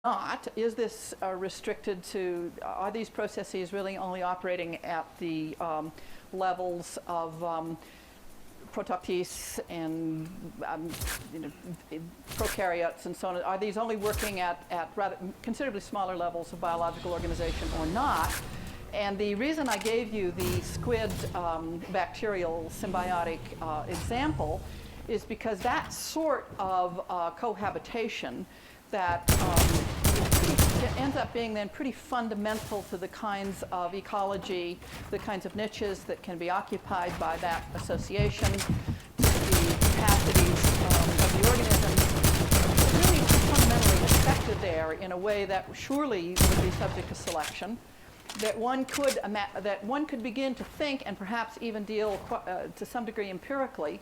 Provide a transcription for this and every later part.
not? Is this restricted to, are these processes really only operating at the levels of protoctis and prokaryotes and so on? Are these only working at rather considerably smaller levels of biological organization or not? And the reason I gave you the squid bacterial symbiotic example is because that sort of cohabitation that ends up being then pretty fundamental to the kinds of ecology, the kinds of niches that can be occupied by that association, the capacities of the organism, really fundamentally affected there in a way that surely would be subject to selection, that one could begin to think and perhaps even deal to some degree empirically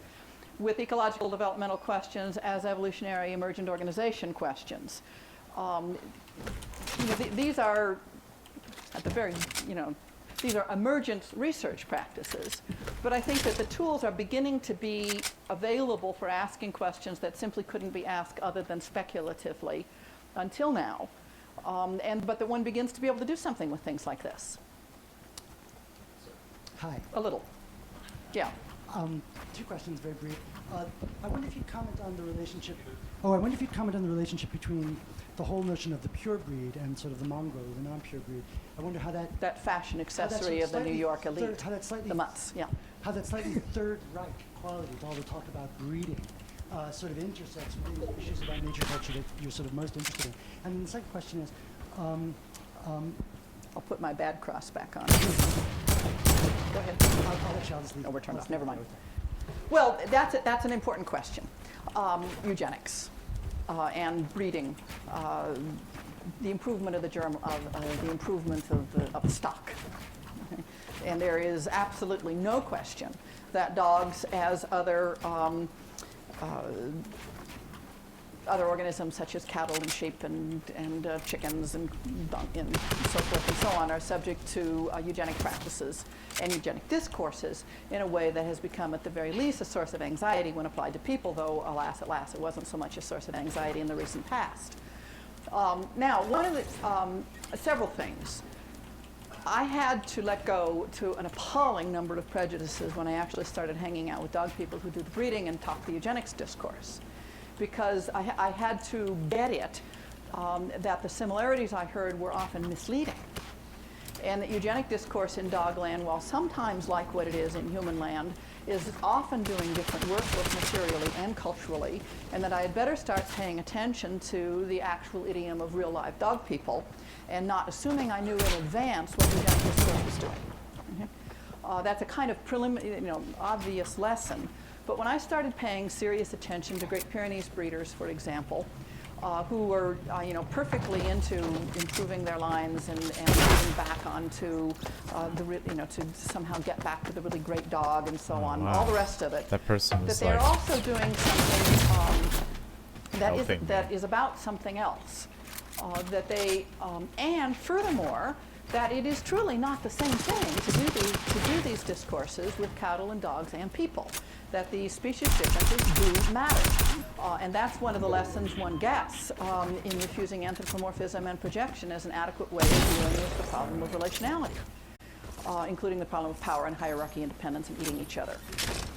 with ecological developmental questions as evolutionary emergent organization questions. These are at the very, these are emergent research practices, but I think that the tools are beginning to be available for asking questions that simply couldn't be asked other than speculatively until now. But that one begins to be able to do something with things like this. Hi. A little. Yeah. Two questions, very brief. I wonder if you'd comment on the relationship. I wonder if you'd comment on the relationship between the whole notion of the pure breed and sort of the mongrel, the non-pure breed. I wonder how that Fashion accessory of the New York elite. The mutts, yeah. How that slightly Third Reich quality, with all the talk about breeding, sort of intersects with the issues about nature culture that you're sort of most interested in. And then the second question is, I'll put my bad cross back on. Go ahead. I'll let you, No, we're turning this. Never mind. Well, that's an important question. Eugenics and breeding, the improvement of the germ, the improvement of the stock. Okay? And there is absolutely no question that dogs, as other organisms such as cattle and sheep and chickens and so forth and so on, are subject to eugenic practices and eugenic discourses in a way that has become at the very least a source of anxiety when applied to people, though alas, it wasn't so much a source of anxiety in the recent past. Now, one of the, several things. I had to let go to an appalling number of prejudices when I actually started hanging out with dog people who do the breeding and talk the eugenics discourse, because I had to get it that the similarities I heard were often misleading. And that eugenic discourse in dog land, while sometimes like what it is in human land, is often doing different work both materially and culturally, and that I had better start paying attention to the actual idiom of real live dog people and not assuming I knew in advance what eugenic discourse was doing. That's a kind of obvious lesson. But when I started paying serious attention to Great Pyrenees breeders, for example, who were perfectly into improving their lines and moving back onto to somehow get back to the really great dog and so on, all the rest of it. That person was that they're also doing something that is about something else. That they and furthermore, that it is truly not the same thing to do these discourses with cattle and dogs and people. That these species differences do matter. And that's one of the lessons one gets in refusing anthropomorphism and projection as an adequate way of dealing with the problem of relationality, including the problem of power and hierarchy, independence, and eating each other.